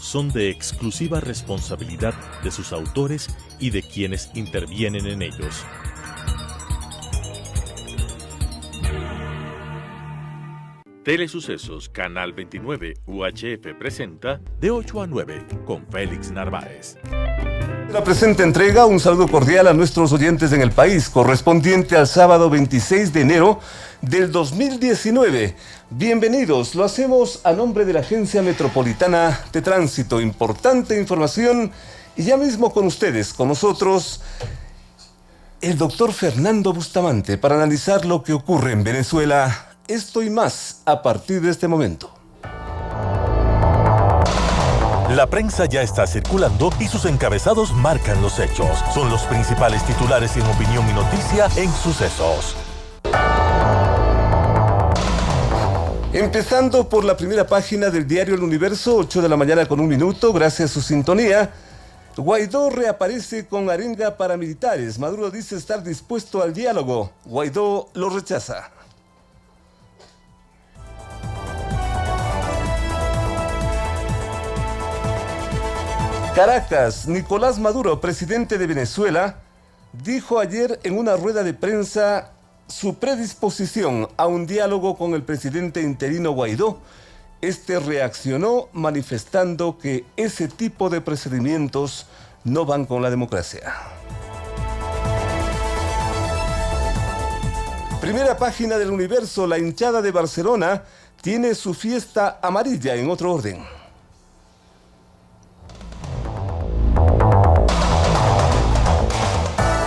son de exclusiva responsabilidad de sus autores y de quienes intervienen en ellos. Telesucesos, Canal 29, UHF presenta De 8 a 9 con Félix Narváez. La presente entrega, un saludo cordial a nuestros oyentes en el país, correspondiente al sábado 26 de enero del 2019. Bienvenidos, lo hacemos a nombre de la Agencia Metropolitana de Tránsito. Importante información y ya mismo con ustedes, con nosotros, el doctor Fernando Bustamante para analizar lo que ocurre en Venezuela. Esto y más a partir de este momento. La prensa ya está circulando y sus encabezados marcan los hechos. Son los principales titulares en opinión y noticia en Sucesos. Empezando por la primera página del diario El Universo, 8 de la mañana con 1 minuto, gracias a su sintonía. Guaidó reaparece con arenga paramilitares. Maduro dice estar dispuesto al diálogo. Guaidó lo rechaza. Caracas, Nicolás Maduro, presidente de Venezuela, dijo ayer en una rueda de prensa su predisposición a un diálogo con el presidente interino Guaidó. Este reaccionó manifestando que ese tipo de procedimientos no van con la democracia. Primera página del Universo, la hinchada de Barcelona tiene su fiesta amarilla en otro orden.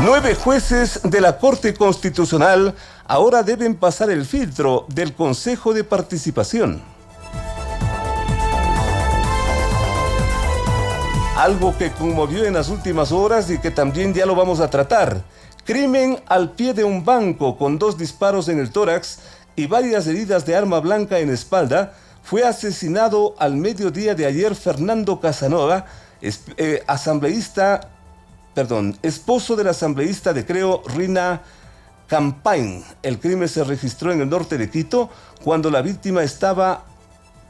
Nueve jueces de la Corte Constitucional ahora deben pasar el filtro del Consejo de Participación. Algo que conmovió en las últimas horas y que también ya lo vamos a tratar. Crimen al pie de un banco con 2 disparos en el tórax y varias heridas de arma blanca en espalda. Fue asesinado al mediodía de ayer Fernando Casanova, esposo del asambleísta de Creo, Rina Campain. El crimen se registró en el norte de Quito cuando la víctima estaba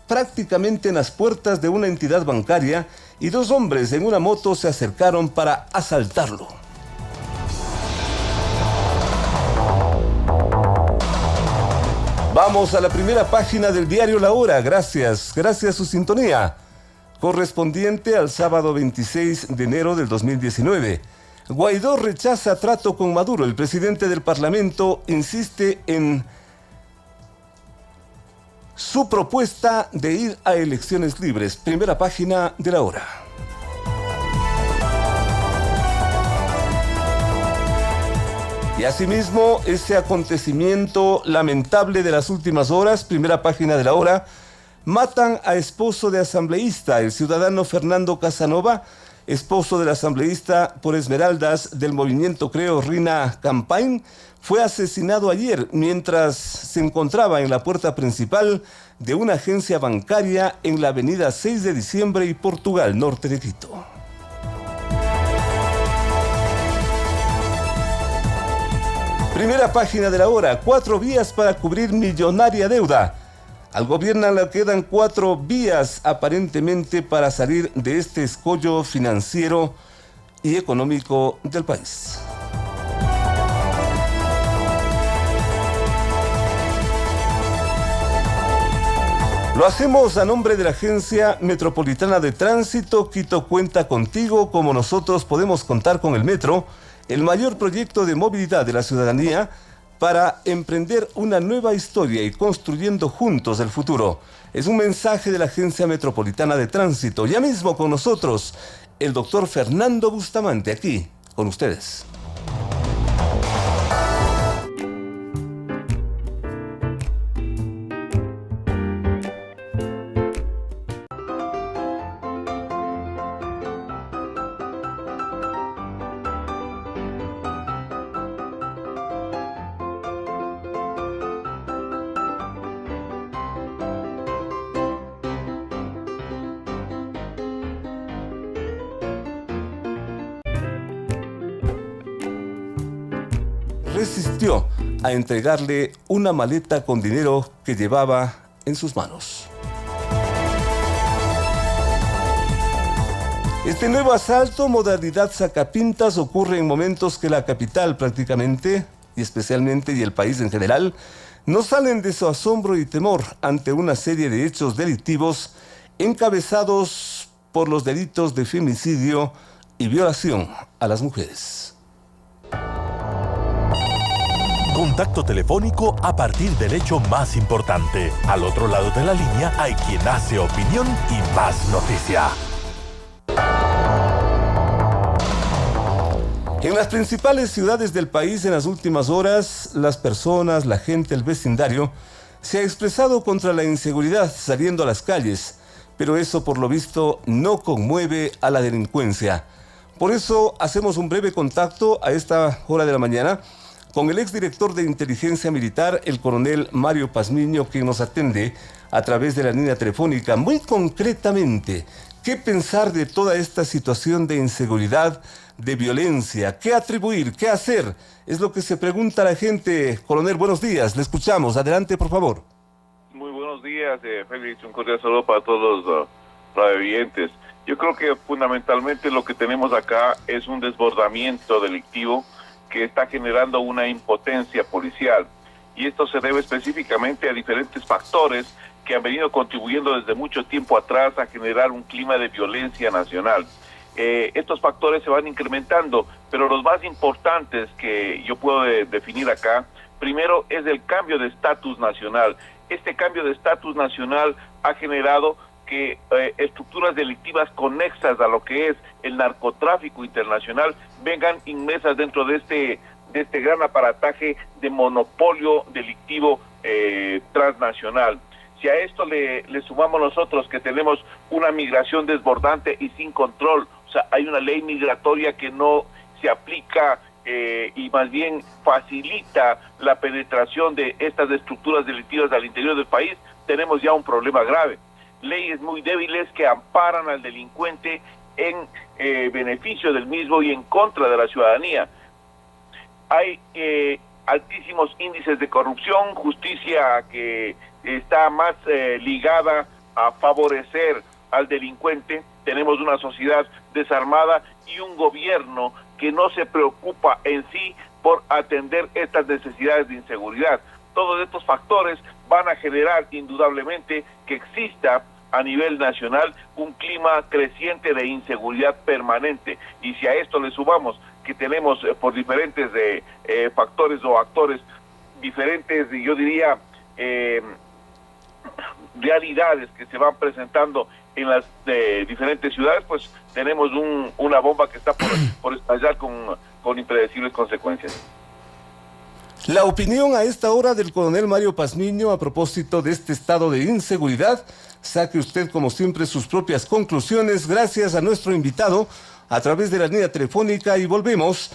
prácticamente en las puertas de una entidad bancaria y 2 hombres en una moto se acercaron para asaltarlo. Vamos a la primera página del diario La Hora. Gracias a su sintonía. Correspondiente al sábado 26 de enero del 2019. Guaidó rechaza trato con Maduro. El presidente del Parlamento insiste en su propuesta de ir a elecciones libres. Primera página de La Hora. Y asimismo, ese acontecimiento lamentable de las últimas horas, primera página de La Hora. Matan a esposo de asambleísta, el ciudadano Fernando Casanova, esposo del asambleísta por Esmeraldas del movimiento Creo, Rina Campain, fue asesinado ayer mientras se encontraba en la puerta principal de una agencia bancaria en la avenida 6 de diciembre y Portugal, norte de Quito. Primera página de La Hora, 4 vías para cubrir millonaria deuda. Al gobierno le quedan 4 vías aparentemente para salir de este escollo financiero y económico del país. Lo hacemos a nombre de la Agencia Metropolitana de Tránsito. Quito cuenta contigo, como nosotros podemos contar con el metro, el mayor proyecto de movilidad de la ciudadanía, para emprender una nueva historia y construyendo juntos el futuro. Es un mensaje de la Agencia Metropolitana de Tránsito. Ya mismo con nosotros, el doctor Fernando Bustamante, aquí con ustedes. Resistió a entregarle una maleta con dinero que llevaba en sus manos. Este nuevo asalto, modalidad sacapintas, ocurre en momentos que la capital prácticamente, y especialmente y el país en general, no salen de su asombro y temor ante una serie de hechos delictivos encabezados por los delitos de femicidio y violación a las mujeres. Contacto telefónico a partir del hecho más importante. Al otro lado de la línea hay quien hace opinión y más noticia. En las principales ciudades del país en las últimas horas, las personas, la gente, el vecindario, se ha expresado contra la inseguridad saliendo a las calles, pero eso por lo visto no conmueve a la delincuencia. Por eso hacemos un breve contacto a esta hora de la mañana con el exdirector de Inteligencia Militar, el coronel Mario Pazmiño, quien nos atende a través de la línea telefónica. Muy concretamente, ¿qué pensar de toda esta situación de inseguridad, de violencia? ¿Qué atribuir? ¿Qué hacer? Es lo que se pregunta la gente. Coronel, buenos días. Le escuchamos. Adelante, por favor. Muy buenos días, Félix. Un cordial saludo para todos los radiovidentes. Yo creo que fundamentalmente lo que tenemos acá es un desbordamiento delictivo que está generando una impotencia policial. Y esto se debe específicamente a diferentes factores que han venido contribuyendo desde mucho tiempo atrás a generar un clima de violencia nacional. Estos factores se van incrementando, pero los más importantes que yo puedo definir acá, primero es el cambio de estatus nacional. Este cambio de estatus nacional ha generado que estructuras delictivas conexas a lo que es el narcotráfico internacional vengan inmersas dentro de este gran aparataje de monopolio delictivo transnacional. Si a esto le sumamos nosotros que tenemos una migración desbordante y sin control, o sea, hay una ley migratoria que no se aplica y más bien facilita la penetración de estas estructuras delictivas al interior del país, tenemos ya un problema grave. Leyes muy débiles que amparan al delincuente en beneficio del mismo y en contra de la ciudadanía. Hay altísimos índices de corrupción, justicia que está más ligada a favorecer al delincuente. Tenemos una sociedad desarmada y un gobierno que no se preocupa en sí por atender estas necesidades de inseguridad. Todos estos factores van a generar indudablemente que exista a nivel nacional un clima creciente de inseguridad permanente. Y si a esto le sumamos que tenemos por diferentes factores o actores diferentes, yo diría, realidades que se van presentando en las diferentes ciudades, pues tenemos una bomba que está por estallar con impredecibles consecuencias. La opinión a esta hora del coronel Mario Pazmiño a propósito de este estado de inseguridad. Saque usted, como siempre, sus propias conclusiones gracias a nuestro invitado a través de la línea telefónica y volvemos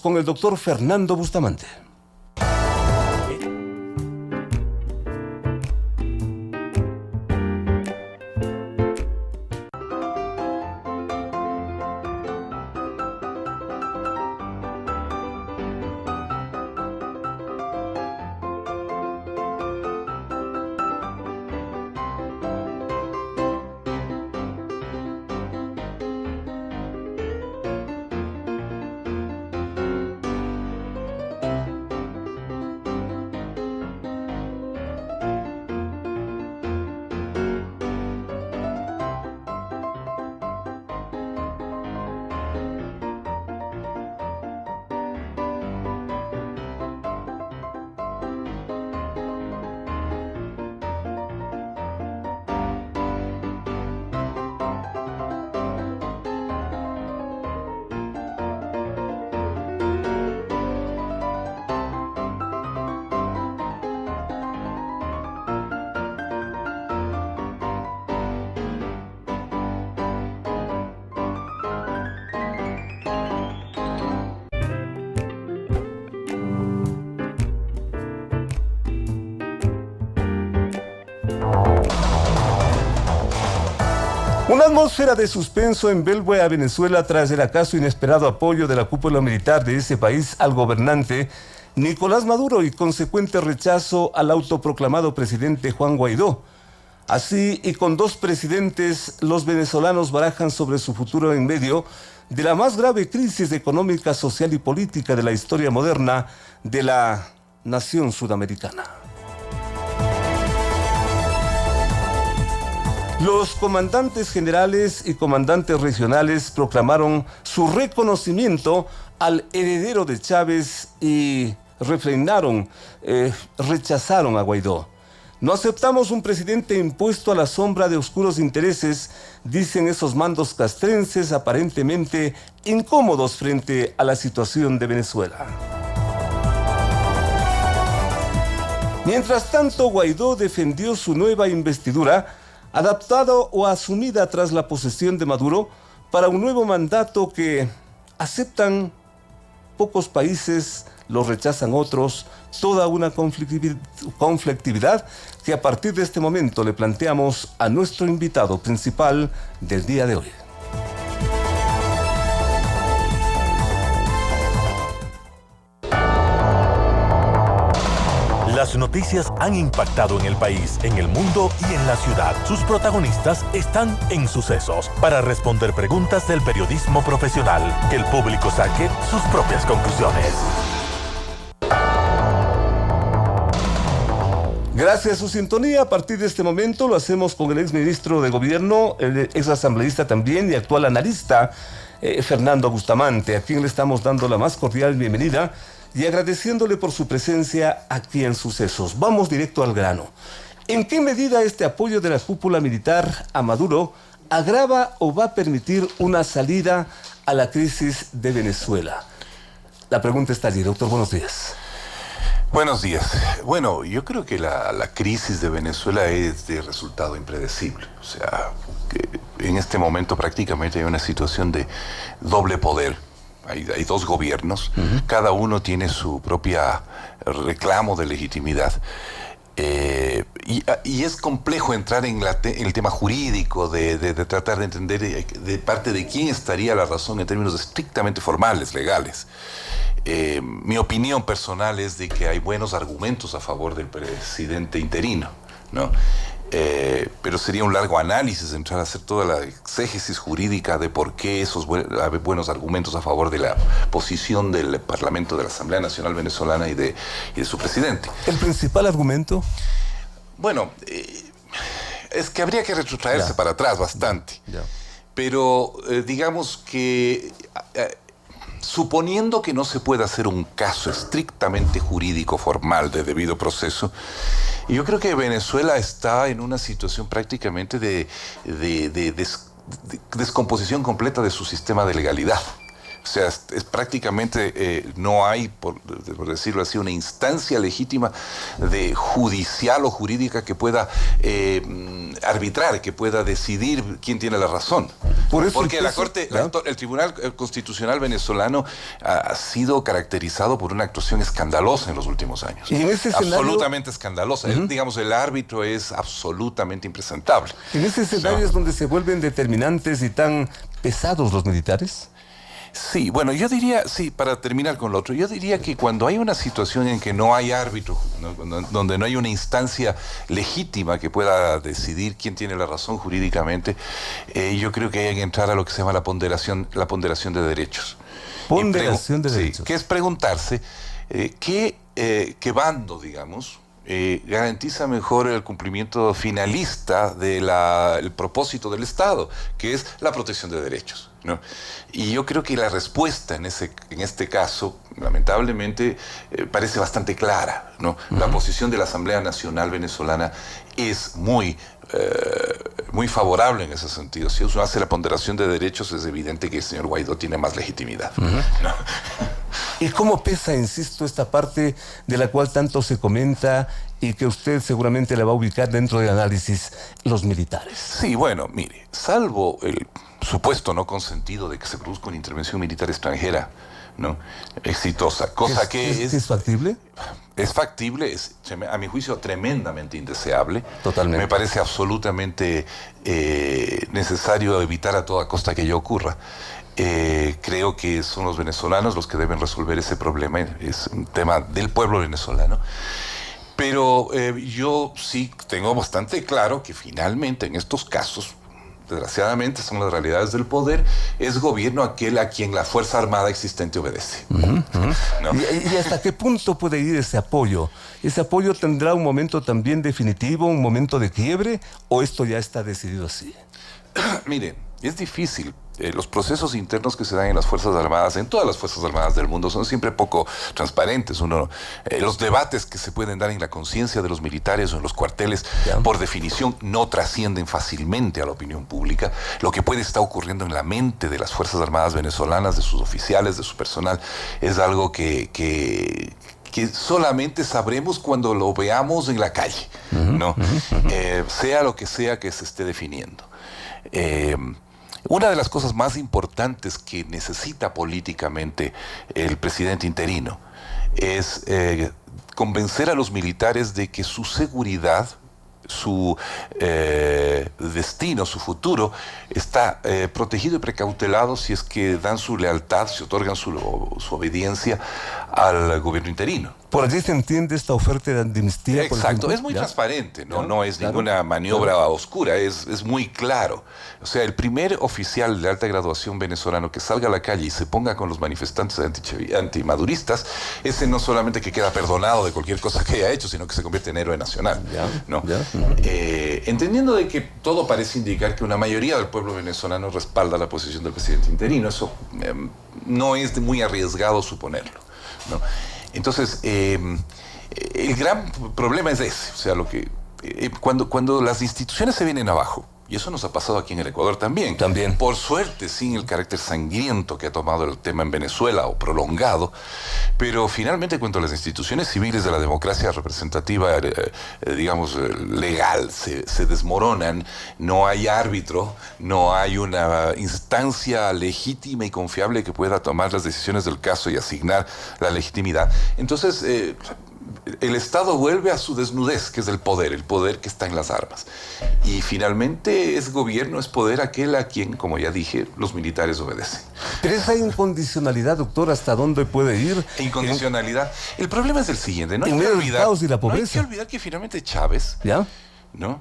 con el doctor Fernando Bustamante. Una atmósfera de suspenso envuelve a Venezuela tras el acaso inesperado apoyo de la cúpula militar de ese país al gobernante Nicolás Maduro y consecuente rechazo al autoproclamado presidente Juan Guaidó. Así, y con 2 presidentes, los venezolanos barajan sobre su futuro en medio de la más grave crisis económica, social y política de la historia moderna de la nación sudamericana. Los comandantes generales y comandantes regionales proclamaron su reconocimiento al heredero de Chávez y rechazaron a Guaidó. No aceptamos un presidente impuesto a la sombra de oscuros intereses, dicen esos mandos castrenses aparentemente incómodos frente a la situación de Venezuela. Mientras tanto, Guaidó defendió su nueva investidura, adaptado o asumida tras la posesión de Maduro, para un nuevo mandato que aceptan pocos países, lo rechazan otros, toda una conflictividad que a partir de este momento le planteamos a nuestro invitado principal del día de hoy. Las noticias han impactado en el país, en el mundo y en la ciudad. Sus protagonistas están en Sucesos para responder preguntas del periodismo profesional. Que el público saque sus propias conclusiones. Gracias a su sintonía, a partir de este momento lo hacemos con el exministro de Gobierno, el exasambleísta también y actual analista, Fernando Bustamante, a quien le estamos dando la más cordial bienvenida y agradeciéndole por su presencia aquí en Sucesos. Vamos directo al grano. ¿En qué medida este apoyo de la cúpula militar a Maduro agrava o va a permitir una salida a la crisis de Venezuela? La pregunta está allí, doctor. Buenos días. Buenos días. Bueno, yo creo que la crisis de Venezuela es de resultado impredecible. O sea, que en este momento prácticamente hay una situación de doble poder. Hay 2 gobiernos, cada uno tiene su propia reclamo de legitimidad. Y es complejo entrar en el tema jurídico de tratar de entender de parte de quién estaría la razón en términos estrictamente formales, legales. Mi opinión personal es de que hay buenos argumentos a favor del presidente interino, ¿no? Pero sería un largo análisis entrar a hacer toda la exégesis jurídica de por qué esos buenos argumentos a favor de la posición del Parlamento de la Asamblea Nacional Venezolana y de su presidente. ¿El principal argumento? Bueno, es que habría que retrotraerse para atrás bastante. Pero digamos que suponiendo que no se pueda hacer un caso estrictamente jurídico formal de debido proceso, yo creo que Venezuela está en una situación prácticamente de descomposición completa de su sistema de legalidad. O sea, es prácticamente no hay, por decirlo así, una instancia legítima de judicial o jurídica que pueda arbitrar, que pueda decidir quién tiene la razón. Porque la Corte, el Tribunal Constitucional venezolano ha sido caracterizado por una actuación escandalosa en los últimos años. ¿Y en ese escenario? Absolutamente escandalosa. Digamos, el árbitro es absolutamente impresentable. ¿En ese escenario es donde se vuelven determinantes y tan pesados los militares? Sí, bueno, yo diría, sí, para terminar con lo otro, yo diría que cuando hay una situación en que no hay árbitro, ¿no? Donde no hay una instancia legítima que pueda decidir quién tiene la razón jurídicamente, yo creo que hay que entrar a lo que se llama la ponderación de derechos. Ponderación de derechos. Sí, que es preguntarse qué bando, digamos, garantiza mejor el cumplimiento finalista del propósito del Estado, que es la protección de derechos, ¿no? Y yo creo que la respuesta en este caso, lamentablemente, parece bastante clara, ¿no? La posición de la Asamblea Nacional Venezolana es muy favorable en ese sentido. Si uno hace la ponderación de derechos, es evidente que el señor Guaidó tiene más legitimidad, ¿no? ¿Y cómo pesa, insisto, esta parte de la cual tanto se comenta y que usted seguramente la va a ubicar dentro del análisis, los militares? Sí, bueno, mire, salvo el supuesto no consentido de que se produzca una intervención militar extranjera, ¿no?, exitosa, cosa que ¿Es factible? Es factible, es, a mi juicio, tremendamente indeseable. Totalmente. Me parece absolutamente necesario evitar a toda costa que ello ocurra. Creo que son los venezolanos los que deben resolver ese problema, es un tema del pueblo venezolano. Pero yo sí tengo bastante claro que finalmente en estos casos, desgraciadamente son las realidades del poder, es gobierno aquel a quien la Fuerza Armada existente obedece. ¿No? ¿Y hasta qué punto puede ir ese apoyo? ¿Ese apoyo tendrá un momento también definitivo, un momento de quiebre, o esto ya está decidido así? Miren, es difícil. Los procesos internos que se dan en las Fuerzas Armadas, en todas las Fuerzas Armadas del mundo, son siempre poco transparentes. Los debates que se pueden dar en la conciencia de los militares o en los cuarteles, por definición, no trascienden fácilmente a la opinión pública. Lo que puede estar ocurriendo en la mente de las Fuerzas Armadas venezolanas, de sus oficiales, de su personal, es algo que solamente sabremos cuando lo veamos en la calle, ¿no? Sea lo que sea que se esté definiendo. Una de las cosas más importantes que necesita políticamente el presidente interino es convencer a los militares de que su seguridad, su destino, su futuro, está protegido y precautelado si es que dan su lealtad, si otorgan su obediencia al gobierno interino. Por allí se entiende esta oferta de amnistía. Exacto, es muy transparente, no es ninguna maniobra oscura, es muy claro. O sea, el primer oficial de alta graduación venezolano que salga a la calle y se ponga con los manifestantes antimaduristas, ese no solamente que queda perdonado de cualquier cosa que haya hecho, sino que se convierte en héroe nacional. ¿No? Entendiendo de que todo parece indicar que una mayoría del pueblo venezolano respalda la posición del presidente interino, eso no es muy arriesgado suponerlo, ¿no? Entonces, el gran problema es ese, o sea, cuando las instituciones se vienen abajo, y eso nos ha pasado aquí en el Ecuador también. Por suerte, sin el carácter sangriento que ha tomado el tema en Venezuela o prolongado, pero finalmente cuando las instituciones civiles de la democracia representativa, digamos, legal, se desmoronan, no hay árbitro, no hay una instancia legítima y confiable que pueda tomar las decisiones del caso y asignar la legitimidad. Entonces, el Estado vuelve a su desnudez, que es el poder que está en las armas. Y finalmente es gobierno, es poder aquel a quien, como ya dije, los militares obedecen. Pero esa incondicionalidad, doctor, ¿hasta dónde puede ir? Incondicionalidad. El problema es el siguiente, no hay que olvidar que finalmente Chávez, ¿no?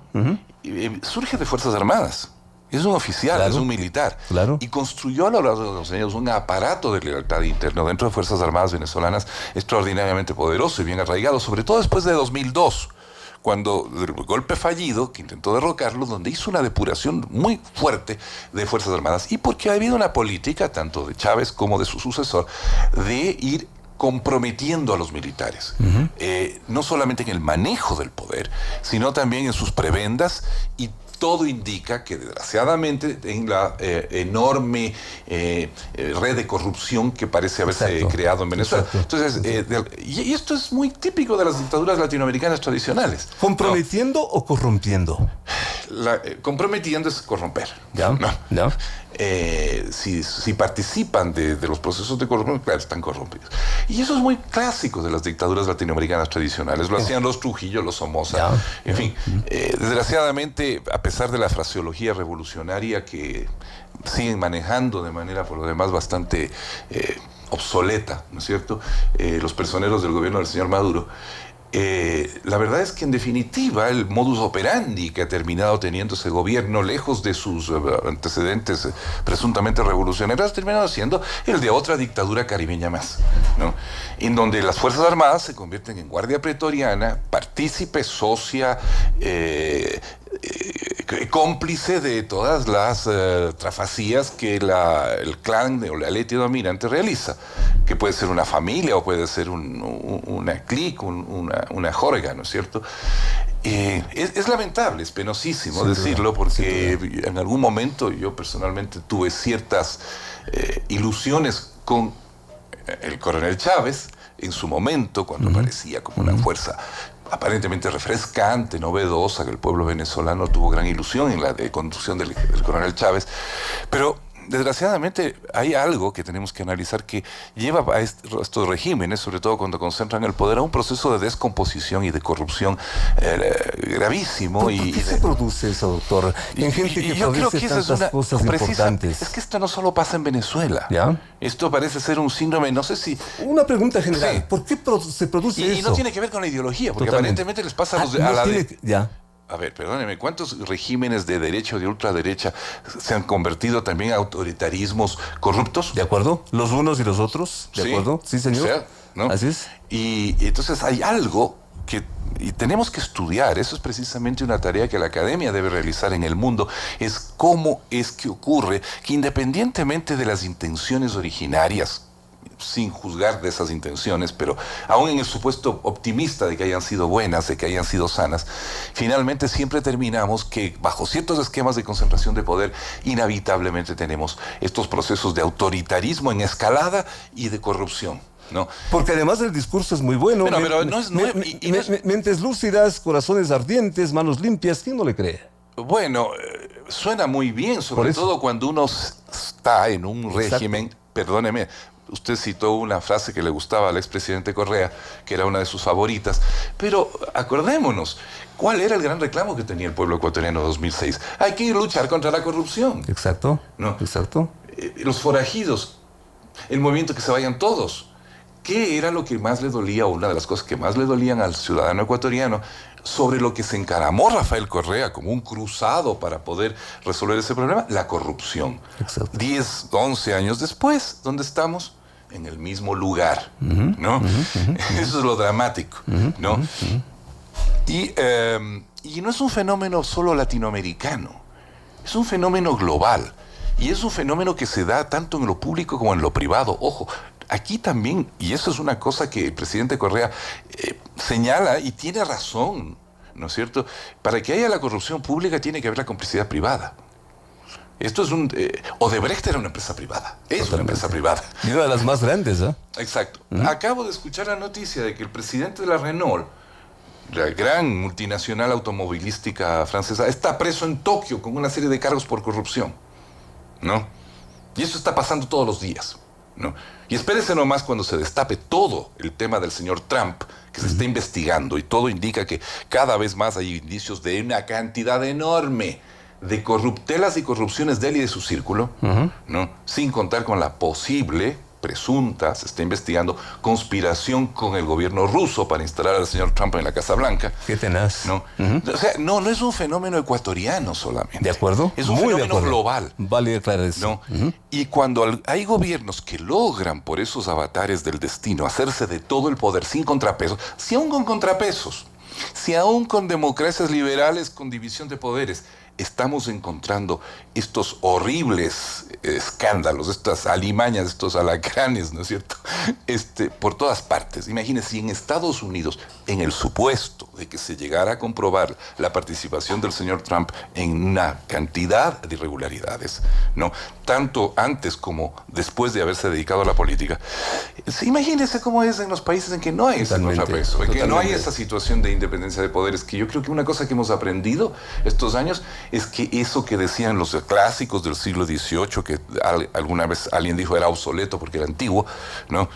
Surge de Fuerzas Armadas. Es un oficial, es un militar. Y construyó a lo largo de los años un aparato de lealtad interno dentro de Fuerzas Armadas venezolanas extraordinariamente poderoso y bien arraigado, sobre todo después de 2002, cuando el golpe fallido, que intentó derrocarlo, donde hizo una depuración muy fuerte de Fuerzas Armadas, y porque ha habido una política, tanto de Chávez como de su sucesor, de ir comprometiendo a los militares, no solamente en el manejo del poder, sino también en sus prebendas, y todo indica que desgraciadamente en la enorme red de corrupción que parece haberse creado en Venezuela. Entonces, y esto es muy típico de las dictaduras latinoamericanas tradicionales. ¿Comprometiendo o corrompiendo? Comprometiendo es corromper. Si participan de los procesos de corrupción, claro, están corrompidos. Y eso es muy clásico de las dictaduras latinoamericanas tradicionales. Lo hacían los Trujillo, los Somoza. En fin, desgraciadamente, a pesar de la fraseología revolucionaria que siguen manejando de manera, por lo demás, bastante obsoleta, ¿no es cierto?, los personeros del gobierno del señor Maduro, la verdad es que en definitiva el modus operandi que ha terminado teniendo ese gobierno, lejos de sus antecedentes presuntamente revolucionarios, ha terminado siendo el de otra dictadura caribeña más, ¿no? En donde las Fuerzas Armadas se convierten en guardia pretoriana, partícipe, socia, cómplice de todas las trafacías que el clan o la élite dominante realiza, que puede ser una familia o puede ser una clique, una jorga, ¿no es cierto? Es lamentable, es penosísimo decirlo, porque en algún momento yo personalmente tuve ciertas ilusiones con el coronel Chávez en su momento, cuando aparecía como una fuerza aparentemente refrescante, novedosa, que el pueblo venezolano tuvo gran ilusión en la conducción del coronel Chávez, pero desgraciadamente hay algo que tenemos que analizar que lleva a estos regímenes, sobre todo cuando concentran el poder, a un proceso de descomposición y de corrupción gravísimo. ¿Por qué se produce eso, doctor? En gente que padece tantas cosas importantes. Es que esto no solo pasa en Venezuela. ¿Ya? Esto parece ser un síndrome, no sé si... Una pregunta general. Sí. ¿Por qué se produce eso? Y no tiene que ver con la ideología, porque Totalmente. aparentemente les pasa Ya. A ver, perdóneme, ¿cuántos regímenes de derecha o de ultraderecha se han convertido también a autoritarismos corruptos? ¿De acuerdo? Los unos y los otros. ¿De acuerdo? Sí, señor. O sea, ¿no? Así es. Y entonces hay algo que tenemos que estudiar. Eso es precisamente una tarea que la academia debe realizar en el mundo. Es cómo es que ocurre que independientemente de las intenciones originarias, sin juzgar de esas intenciones, pero aún en el supuesto optimista de que hayan sido buenas, de que hayan sido sanas, finalmente siempre terminamos que bajo ciertos esquemas de concentración de poder, inevitablemente tenemos estos procesos de autoritarismo en escalada y de corrupción, ¿no? Porque además el discurso es muy bueno. Pero no es mentes lúcidas, corazones ardientes, manos limpias. ¿Quién no le cree? Bueno, suena muy bien, sobre todo cuando uno está en un régimen, perdóneme, usted citó una frase que le gustaba al expresidente Correa, que era una de sus favoritas, pero acordémonos, ¿cuál era el gran reclamo que tenía el pueblo ecuatoriano en 2006? Hay que luchar contra la corrupción. Exacto, ¿No? exacto. Los forajidos, el movimiento que se vayan todos. ¿Qué era lo que más le dolía, o una de las cosas que más le dolían al ciudadano ecuatoriano, sobre lo que se encaramó Rafael Correa como un cruzado para poder resolver ese problema? La corrupción. Exacto. 10, 11 años después, ¿dónde estamos? En el mismo lugar, ¿no? Eso es lo dramático, ¿no? Y no es un fenómeno solo latinoamericano, es un fenómeno global, y es un fenómeno que se da tanto en lo público como en lo privado. Ojo, aquí también, y eso es una cosa que el presidente Correa señala y tiene razón, ¿no es cierto? Para que haya la corrupción pública tiene que haber la complicidad privada. Esto es Odebrecht era una empresa privada. Es una empresa privada. Y una de las más grandes, ¿eh? Exacto. Acabo de escuchar la noticia de que el presidente de la Renault, la gran multinacional automovilística francesa, está preso en Tokio con una serie de cargos por corrupción, ¿no? Y eso está pasando todos los días, ¿no? Y espérese nomás cuando se destape todo el tema del señor Trump, que se está investigando, y todo indica que cada vez más hay indicios de una cantidad enorme de corruptelas y corrupciones de él y de su círculo, ¿no? Sin contar con la posible, presunta, se está investigando, conspiración con el gobierno ruso para instalar al señor Trump en la Casa Blanca. Qué tenaz. ¿No? O sea, no es un fenómeno ecuatoriano solamente. ¿De acuerdo? Es un fenómeno global. Vale aclarar eso. ¿No? Y cuando hay gobiernos que logran, por esos avatares del destino, hacerse de todo el poder sin contrapesos, si aún con contrapesos, si aún con democracias liberales con división de poderes, estamos encontrando estos horribles escándalos, estas alimañas, estos alacranes, ¿no es cierto? Por todas partes. Imagínense, si en Estados Unidos, en el supuesto de que se llegara a comprobar la participación del señor Trump en una cantidad de irregularidades, ¿no? Tanto antes como después de haberse dedicado a la política, imagínense cómo es en los países en que no hay ese contrapeso, en que no hay esa situación de independencia de poderes, que yo creo que una cosa que hemos aprendido estos años es que eso que decían los clásicos del siglo XVIII, que alguna vez alguien dijo era obsoleto porque era antiguo, ¿no?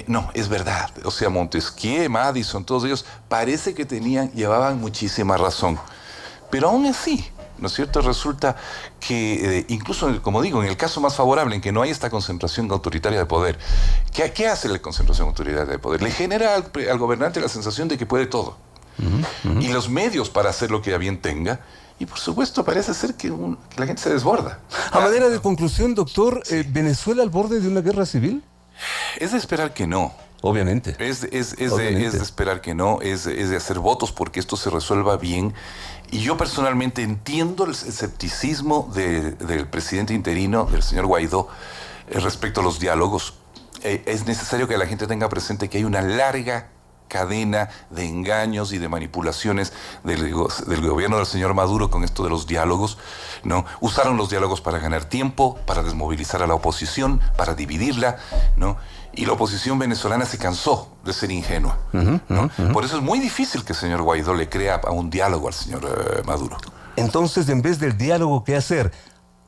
No, es verdad. O sea, Montesquieu, Madison, todos ellos parece que llevaban muchísima razón. Pero aún así, ¿no es cierto? Resulta que incluso, como digo, en el caso más favorable, en que no hay esta concentración autoritaria de poder, ¿qué hace la concentración autoritaria de poder? Le genera al gobernante la sensación de que puede todo. Y los medios para hacer lo que a bien tenga. Y por supuesto parece ser que la gente se desborda. A manera de conclusión, doctor, ¿Venezuela al borde de una guerra civil? Es de esperar que no. Obviamente. Es de esperar que no, es de hacer votos porque esto se resuelva bien. Y yo personalmente entiendo el escepticismo del presidente interino, del señor Guaidó, respecto a los diálogos. Es necesario que la gente tenga presente que hay una larga cadena de engaños y de manipulaciones del gobierno del señor Maduro con esto de los diálogos, ¿no? Usaron los diálogos para ganar tiempo, para desmovilizar a la oposición, para dividirla, ¿no? Y la oposición venezolana se cansó de ser ingenua, ¿no? Por eso es muy difícil que el señor Guaidó le crea a un diálogo al señor Maduro. Entonces, en vez del diálogo, ¿qué hacer?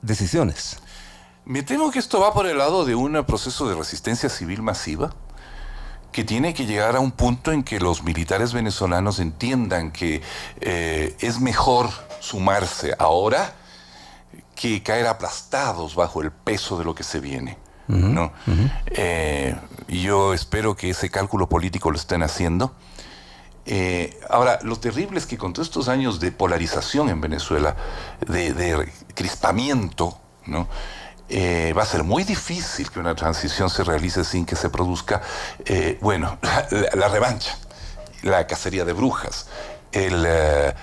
Decisiones. Me temo que esto va por el lado de un proceso de resistencia civil masiva que tiene que llegar a un punto en que los militares venezolanos entiendan que es mejor sumarse ahora que caer aplastados bajo el peso de lo que se viene, ¿no? Y yo espero que ese cálculo político lo estén haciendo. Ahora, lo terrible es que con todos estos años de polarización en Venezuela, de crispamiento, ¿no? Va a ser muy difícil que una transición se realice sin que se produzca, la revancha, la cacería de brujas, que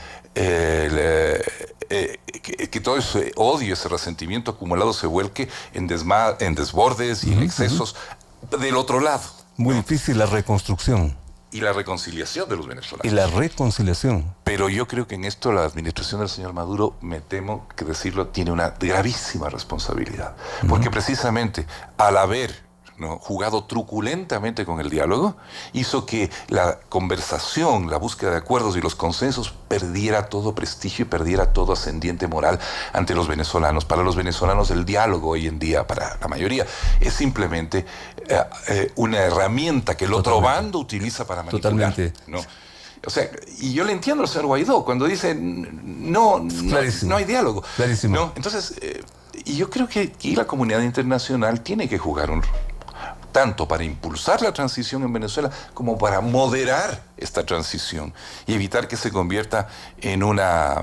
todo ese odio, ese resentimiento acumulado se vuelque en desbordes y en excesos del otro lado. Muy difícil la reconstrucción. Y la reconciliación de los venezolanos. Y la reconciliación. Pero yo creo que en esto la administración del señor Maduro, me temo que decirlo, tiene una gravísima responsabilidad. Porque precisamente al haber, ¿no?, jugado truculentamente con el diálogo, hizo que la conversación, la búsqueda de acuerdos y los consensos perdiera todo prestigio y perdiera todo ascendiente moral ante los venezolanos. Para los venezolanos el diálogo hoy en día, para la mayoría, es simplemente una herramienta que el otro bando utiliza para manipular. Totalmente. ¿No? O sea, y yo le entiendo al señor Guaidó cuando dice no hay diálogo. Clarísimo. ¿No? Entonces, y yo creo que aquí la comunidad internacional tiene que jugar tanto para impulsar la transición en Venezuela como para moderar esta transición y evitar que se convierta en una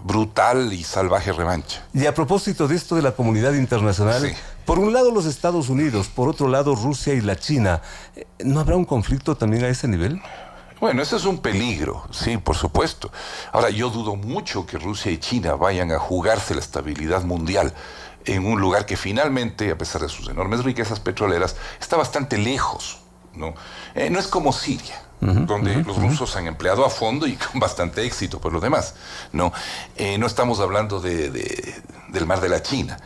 brutal y salvaje revancha. Y a propósito de esto de la comunidad internacional, Sí. Por un lado los Estados Unidos, por otro lado Rusia y la China, ¿no habrá un conflicto también a ese nivel? Bueno, ese es un peligro, sí, por supuesto. Ahora, yo dudo mucho que Rusia y China vayan a jugarse la estabilidad mundial en un lugar que finalmente, a pesar de sus enormes riquezas petroleras, está bastante lejos, ¿no? No es como Siria, donde los rusos han empleado a fondo y con bastante éxito por lo demás, ¿no? No estamos hablando del mar de la China.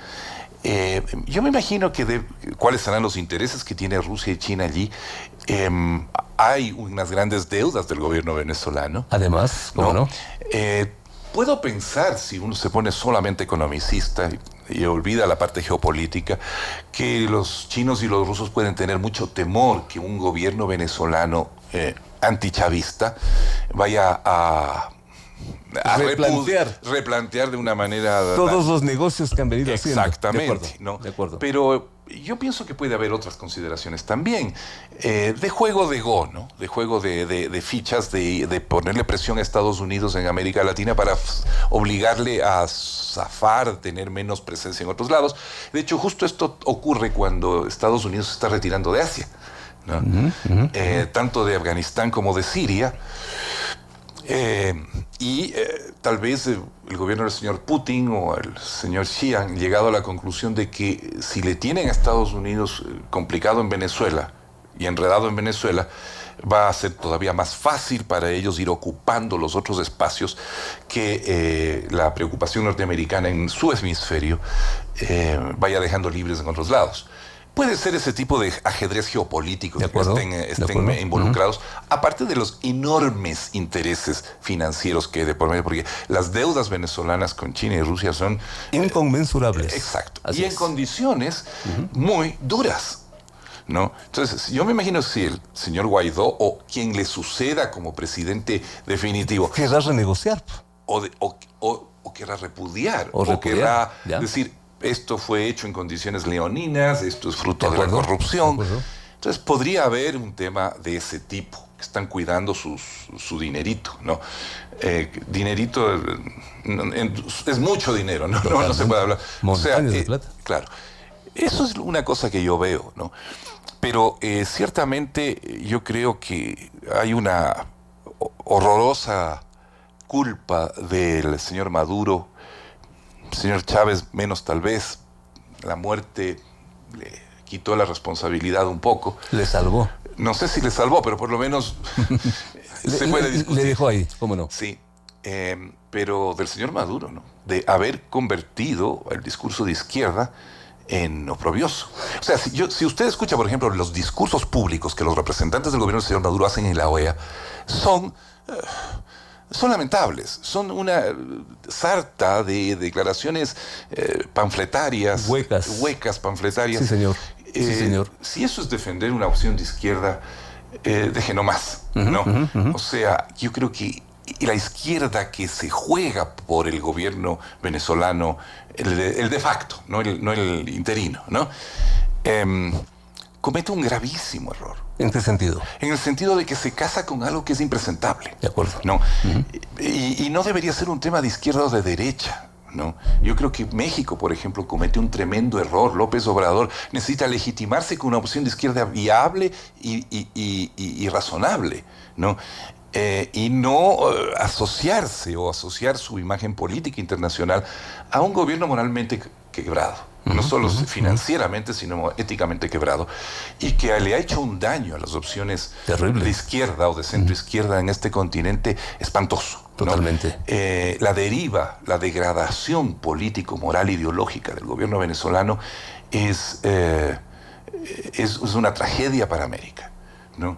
Yo me imagino que cuáles serán los intereses que tiene Rusia y China allí. Hay unas grandes deudas del gobierno venezolano. Además, ¿cómo no? Puedo pensar, si uno se pone solamente economicista y olvida la parte geopolítica, que los chinos y los rusos pueden tener mucho temor que un gobierno venezolano antichavista vaya a replantear de una manera todos los negocios que han venido haciendo. Exactamente, ¿no? De acuerdo. Pero yo pienso que puede haber otras consideraciones también, de juego de Go, ¿no? De juego de fichas, de ponerle presión a Estados Unidos en América Latina para obligarle a zafar, a tener menos presencia en otros lados. De hecho, justo esto ocurre cuando Estados Unidos se está retirando de Asia, ¿no? Tanto de Afganistán como de Siria. Tal vez el gobierno del señor Putin o el señor Xi han llegado a la conclusión de que si le tienen a Estados Unidos complicado en Venezuela y enredado en Venezuela, va a ser todavía más fácil para ellos ir ocupando los otros espacios que la preocupación norteamericana en su hemisferio vaya dejando libres en otros lados. Puede ser ese tipo de ajedrez geopolítico que estén involucrados, aparte de los enormes intereses financieros que hay de por medio, porque las deudas venezolanas con China y Rusia son inconmensurables. Exacto. Así y es. en condiciones muy duras, ¿no? Entonces, yo me imagino si el señor Guaidó o quien le suceda como presidente definitivo Querrá renegociar. o querrá repudiar, O querrá ¿ya? decir, esto fue hecho en condiciones leoninas, esto es fruto de la corrupción. Entonces podría haber un tema de ese tipo, que están cuidando su dinerito, ¿no? Dinerito es mucho dinero, ¿no? No se puede hablar. Montañas de plata. Claro, eso es una cosa que yo veo, ¿no? Pero ciertamente yo creo que hay una horrorosa culpa del señor Maduro, señor Chávez menos tal vez. La muerte le quitó la responsabilidad un poco. Le salvó. No sé si le salvó, pero por lo menos se puede discutir. Le dejó ahí, ¿cómo no? Sí, pero del señor Maduro, ¿no? De haber convertido el discurso de izquierda en oprobioso. O sea, si usted escucha, por ejemplo, los discursos públicos que los representantes del gobierno del señor Maduro hacen en la OEA, son son lamentables, son una sarta de declaraciones panfletarias, huecas panfletarias. Sí, señor. Sí, señor. Si eso es defender una opción de izquierda, deje nomás, ¿no? O sea, yo creo que la izquierda que se juega por el gobierno venezolano, el de facto, no el interino, ¿no? Comete un gravísimo error. ¿En qué sentido? En el sentido de que se casa con algo que es impresentable. De acuerdo. ¿No? Y no debería ser un tema de izquierda o de derecha, ¿no? Yo creo que México, por ejemplo, cometió un tremendo error. López Obrador necesita legitimarse con una opción de izquierda viable y razonable, ¿no? Y no asociarse o asociar su imagen política internacional a un gobierno moralmente quebrado. No solo financieramente, sino éticamente quebrado, y que le ha hecho un daño a las opciones terrible de izquierda o de centro izquierda en este continente espantoso, ¿no? Totalmente. La deriva, la degradación político, moral, ideológica del gobierno venezolano es una tragedia para América, ¿no?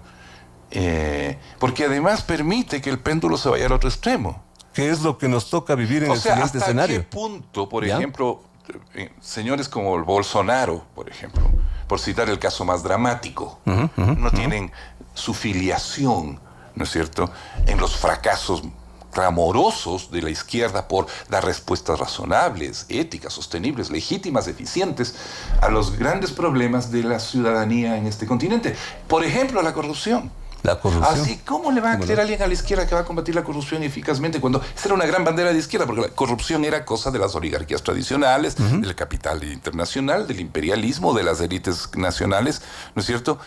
Porque además permite que el péndulo se vaya al otro extremo. ¿Qué es lo que nos toca vivir en el siguiente escenario? ¿Hasta qué punto, por ejemplo, señores como el Bolsonaro, por ejemplo, por citar el caso más dramático, no tienen su filiación, ¿no es cierto?, en los fracasos clamorosos de la izquierda por dar respuestas razonables, éticas, sostenibles, legítimas, eficientes a los grandes problemas de la ciudadanía en este continente? Por ejemplo, la corrupción. La corrupción. Así, ¿cómo le va a creer a alguien a la izquierda que va a combatir la corrupción eficazmente cuando esa era una gran bandera de izquierda? Porque la corrupción era cosa de las oligarquías tradicionales, del capital internacional, del imperialismo, de las élites nacionales, ¿no es cierto?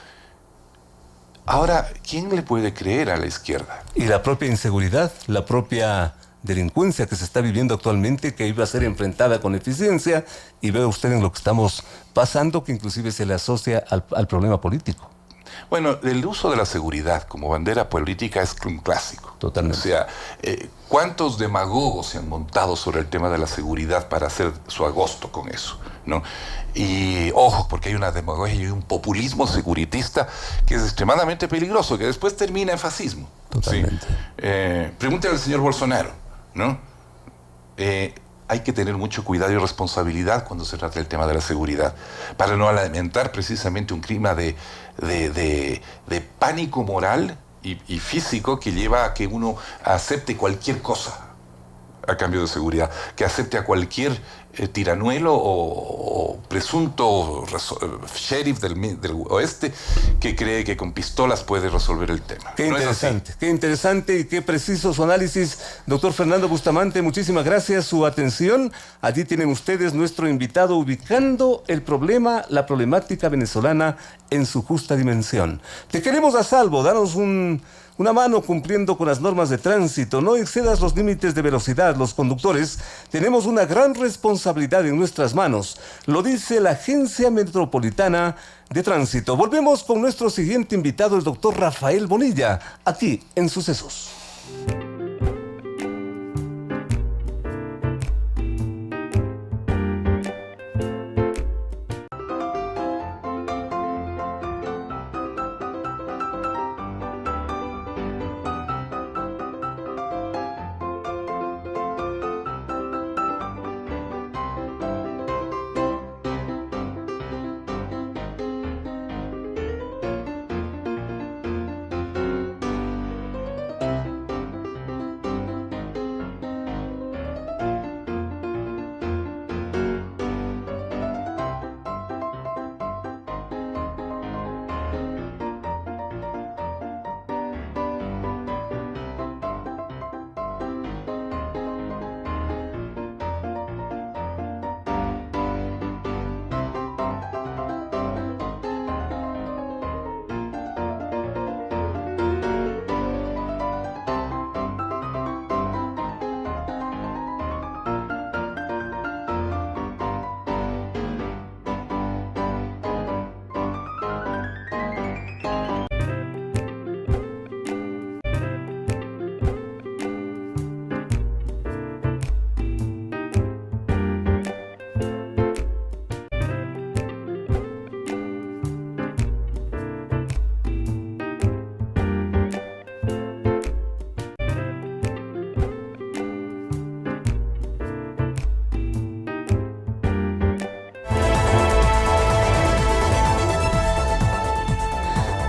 Ahora, ¿quién le puede creer a la izquierda? Y la propia inseguridad, la propia delincuencia que se está viviendo actualmente, que iba a ser enfrentada con eficiencia, y ve usted en lo que estamos pasando, que inclusive se le asocia al problema político. Bueno, el uso de la seguridad como bandera política es un clásico. Totalmente. O sea, ¿cuántos demagogos se han montado sobre el tema de la seguridad para hacer su agosto con eso, ¿no? Y ojo, porque hay una demagogia y un populismo securitista que es extremadamente peligroso, que después termina en fascismo. Totalmente. ¿Sí? Pregúntale al señor Bolsonaro, ¿no? Hay que tener mucho cuidado y responsabilidad cuando se trata del tema de la seguridad, para no alimentar precisamente un clima de pánico moral y físico que lleva a que uno acepte cualquier cosa a cambio de seguridad, que acepte a cualquier tiranuelo o presunto sheriff del oeste que cree que con pistolas puede resolver el tema. Qué interesante y qué preciso su análisis, doctor Fernando Bustamante. Muchísimas gracias, su atención. Allí tienen ustedes nuestro invitado ubicando el problema, la problemática venezolana en su justa dimensión. Te queremos a salvo, danos una mano cumpliendo con las normas de tránsito, no excedas los límites de velocidad. Los conductores tenemos una gran responsabilidad en nuestras manos, lo dice la Agencia Metropolitana de Tránsito. Volvemos con nuestro siguiente invitado, el doctor Rafael Bonilla, aquí en Sucesos.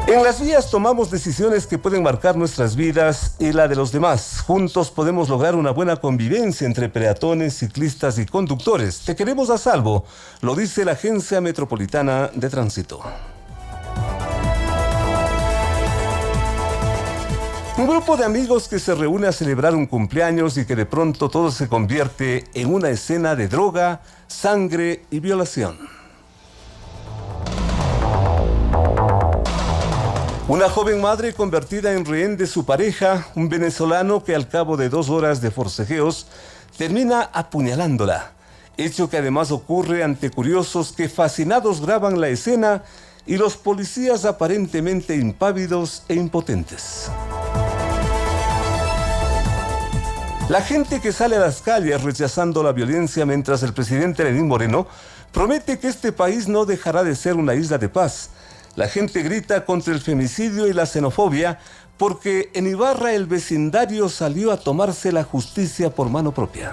En las vías tomamos decisiones que pueden marcar nuestras vidas y la de los demás. Juntos podemos lograr una buena convivencia entre peatones, ciclistas y conductores. Te queremos a salvo, lo dice la Agencia Metropolitana de Tránsito. Un grupo de amigos que se reúne a celebrar un cumpleaños y que de pronto todo se convierte en una escena de droga, sangre y violación. Una joven madre convertida en rehén de su pareja, un venezolano que al cabo de 2 horas de forcejeos termina apuñalándola. Hecho que además ocurre ante curiosos que fascinados graban la escena y los policías aparentemente impávidos e impotentes. La gente que sale a las calles rechazando la violencia mientras el presidente Lenín Moreno promete que este país no dejará de ser una isla de paz. La gente grita contra el femicidio y la xenofobia porque en Ibarra el vecindario salió a tomarse la justicia por mano propia.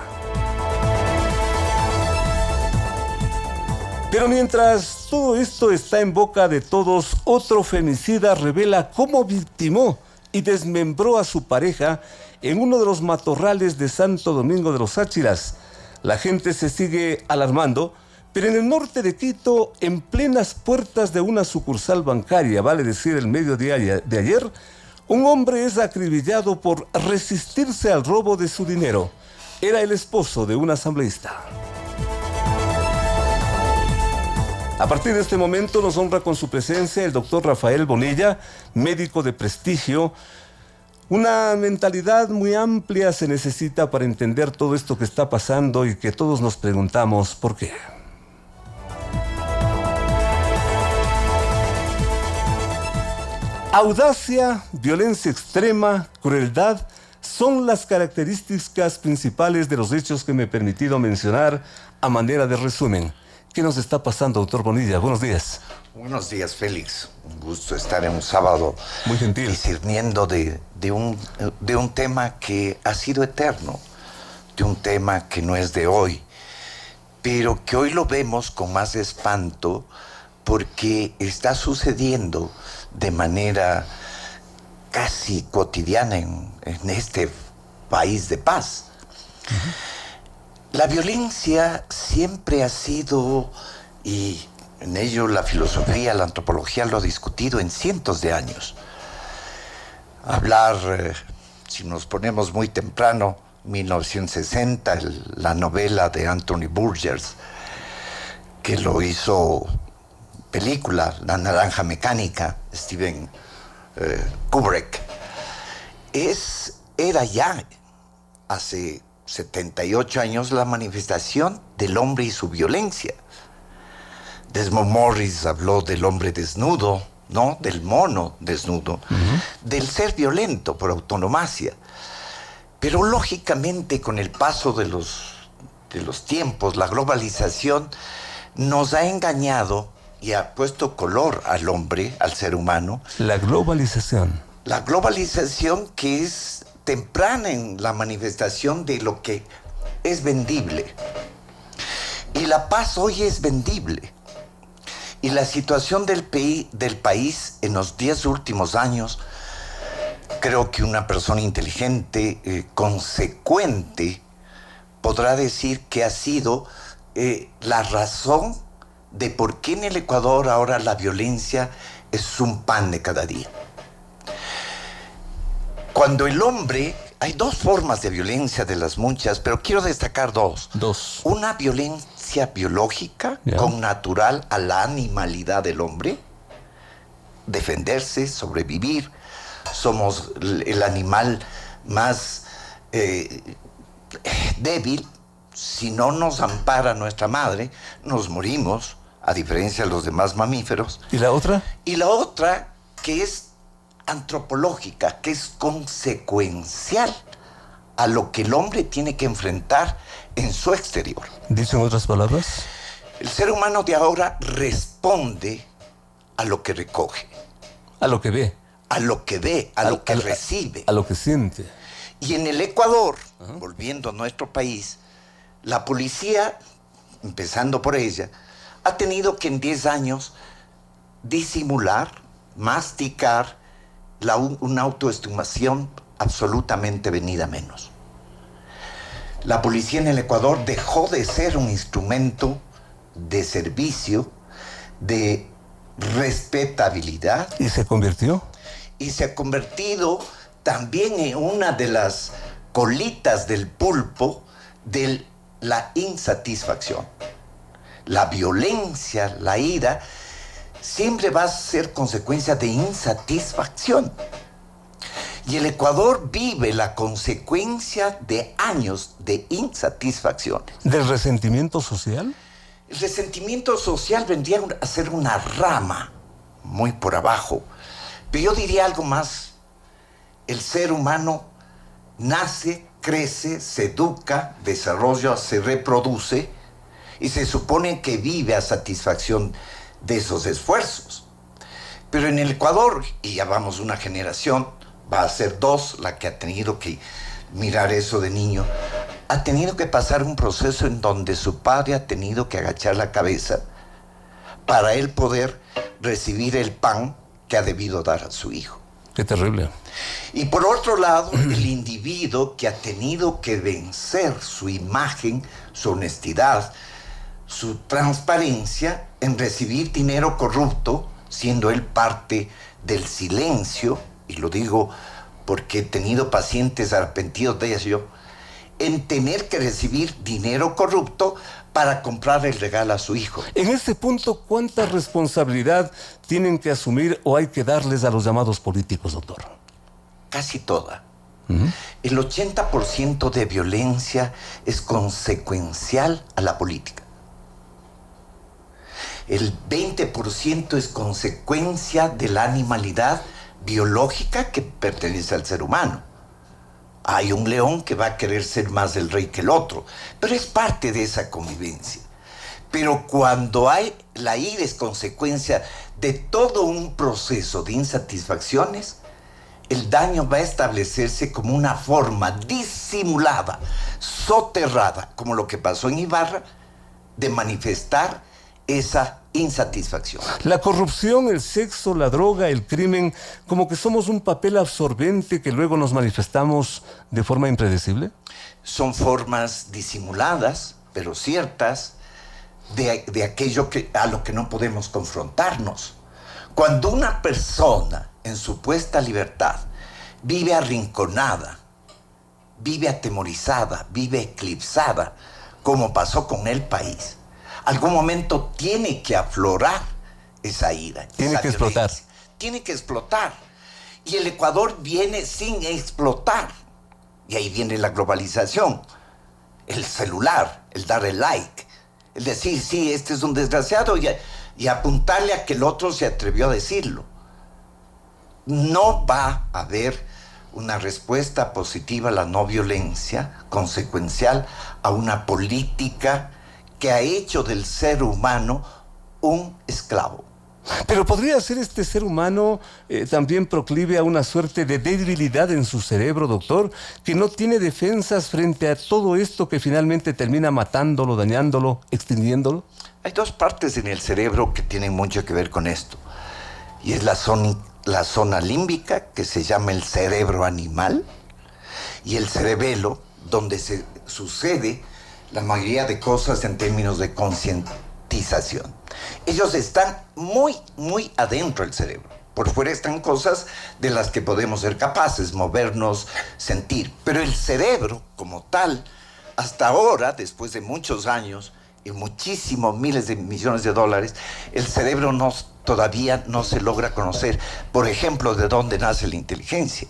Pero mientras todo esto está en boca de todos, otro femicida revela cómo victimó y desmembró a su pareja en uno de los matorrales de Santo Domingo de los Áchilas. La gente se sigue alarmando, pero en el norte de Quito, en plenas puertas de una sucursal bancaria, vale decir el mediodía de ayer, un hombre es acribillado por resistirse al robo de su dinero. Era el esposo de un asambleísta. A partir de este momento nos honra con su presencia el doctor Rafael Bonilla, médico de prestigio. Una mentalidad muy amplia se necesita para entender todo esto que está pasando y que todos nos preguntamos ¿por qué? Audacia, violencia extrema, crueldad son las características principales de los hechos que me he permitido mencionar a manera de resumen. ¿Qué nos está pasando, doctor Bonilla? Buenos días. Buenos días, Félix. Un gusto estar en un sábado. Muy gentil. Discerniendo de un tema que ha sido eterno, de un tema que no es de hoy, pero que hoy lo vemos con más espanto porque está sucediendo de manera casi cotidiana en este país de paz. La violencia siempre ha sido, y en ello la filosofía, la antropología lo ha discutido en cientos de años. Hablar, si nos ponemos muy temprano, 1960, la novela de Anthony Burgess, que lo hizo película, La Naranja Mecánica, Steven Kubrick, era ya hace 78 años la manifestación del hombre y su violencia. Desmond Morris habló del hombre desnudo, ¿no? Del mono desnudo, del ser violento por autonomacia. Pero lógicamente con el paso de los tiempos, la globalización nos ha engañado y ha puesto color al hombre, al ser humano. La globalización. La globalización que es temprana en la manifestación de lo que es vendible. Y la paz hoy es vendible. Y la situación del país en los 10 últimos años, creo que una persona inteligente, consecuente, podrá decir que ha sido la razón de por qué en el Ecuador ahora la violencia es un pan de cada día. Cuando el hombre, hay 2 formas de violencia de las muchas, pero quiero destacar 2. Una violencia biológica, connatural a la animalidad del hombre, defenderse, sobrevivir. Somos el animal más débil. Si no nos ampara nuestra madre, nos morimos, a diferencia de los demás mamíferos. ¿Y la otra? Y la otra, que es antropológica, que es consecuencial a lo que el hombre tiene que enfrentar en su exterior. ¿Dicho en otras palabras? El ser humano de ahora responde a lo que recoge. A lo que ve. A lo que ve, a lo que recibe. A lo que siente. Y en el Ecuador, volviendo a nuestro país, la policía, empezando por ella, ha tenido que en 10 años disimular, masticar una autoestimación absolutamente venida menos. La policía en el Ecuador dejó de ser un instrumento de servicio, de respetabilidad. ¿Y se convirtió? Y se ha convertido también en una de las colitas del pulpo de la insatisfacción. La violencia, la ira, siempre va a ser consecuencia de insatisfacción. Y el Ecuador vive la consecuencia de años de insatisfacción. ¿Del resentimiento social? El resentimiento social vendría a ser una rama muy por abajo. Pero yo diría algo más. El ser humano nace, crece, se educa, desarrolla, se reproduce y se supone que vive a satisfacción de esos esfuerzos. Pero en el Ecuador, y ya vamos una generación, va a ser 2 la que ha tenido que mirar eso de niño, ha tenido que pasar un proceso en donde su padre ha tenido que agachar la cabeza para él poder recibir el pan que ha debido dar a su hijo. Qué terrible. Y por otro lado, el individuo que ha tenido que vencer su imagen, su honestidad, su transparencia en recibir dinero corrupto, siendo él parte del silencio, y lo digo porque he tenido pacientes arrepentidos de ello, en tener que recibir dinero corrupto para comprar el regalo a su hijo. En este punto, ¿cuánta responsabilidad tienen que asumir o hay que darles a los llamados políticos, doctor? Casi toda. El 80% de violencia es consecuencial a la política. El 20% es consecuencia de la animalidad biológica que pertenece al ser humano. Hay un león que va a querer ser más el rey que el otro, pero es parte de esa convivencia. Pero cuando la ira es consecuencia de todo un proceso de insatisfacciones, el daño va a establecerse como una forma disimulada, soterrada, como lo que pasó en Ibarra, de manifestar esa insatisfacción. La corrupción, el sexo, la droga, el crimen, como que somos un papel absorbente que luego nos manifestamos de forma impredecible. Son formas disimuladas, pero ciertas, de aquello a lo que no podemos confrontarnos. Cuando una persona en supuesta libertad vive arrinconada, vive atemorizada, vive eclipsada, como pasó con el país, algún momento tiene que aflorar esa ira. Tiene que explotar. Tiene que explotar. Y el Ecuador viene sin explotar. Y ahí viene la globalización. El celular, el dar el like, el decir, sí, este es un desgraciado, y apuntarle a que el otro se atrevió a decirlo. No va a haber una respuesta positiva a la no violencia, consecuencial a una política que ha hecho del ser humano un esclavo. Pero ¿podría ser este ser humano también proclive a una suerte de debilidad en su cerebro, doctor? Que no tiene defensas frente a todo esto que finalmente termina matándolo, dañándolo, extinguiéndolo. Hay 2 partes en el cerebro que tienen mucho que ver con esto. Y es la zona límbica, que se llama el cerebro animal, y el cerebelo, donde se sucede la mayoría de cosas en términos de concientización. Ellos están muy, muy adentro del cerebro. Por fuera están cosas de las que podemos ser capaces, movernos, sentir. Pero el cerebro, como tal, hasta ahora, después de muchos años y muchísimos miles de millones de dólares, el cerebro todavía no se logra conocer. Por ejemplo, ¿de dónde nace la inteligencia?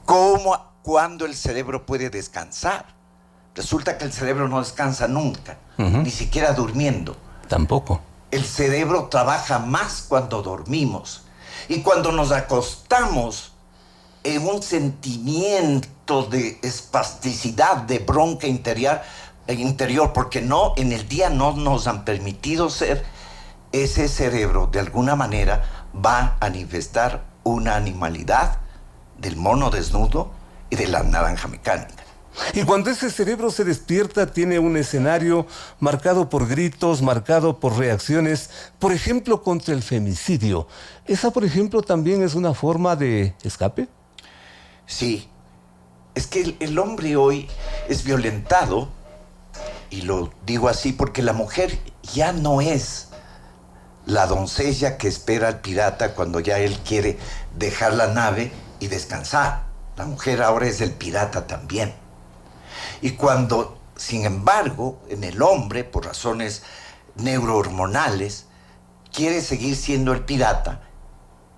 ¿Cuándo el cerebro puede descansar? Resulta que el cerebro no descansa nunca, ni siquiera durmiendo. Tampoco. El cerebro trabaja más cuando dormimos. Y cuando nos acostamos en un sentimiento de espasticidad, de bronca interior, porque en el día no nos han permitido ser, ese cerebro de alguna manera va a manifestar una animalidad del mono desnudo y de la naranja mecánica. Y cuando ese cerebro se despierta, tiene un escenario marcado por gritos, marcado por reacciones, por ejemplo, contra el femicidio. ¿Esa, por ejemplo, también es una forma de escape? Sí, es que el hombre hoy es violentado, y lo digo así porque la mujer ya no es la doncella que espera al pirata cuando ya él quiere dejar la nave y descansar. La mujer ahora es el pirata también. Y cuando, sin embargo, en el hombre, por razones neurohormonales, quiere seguir siendo el pirata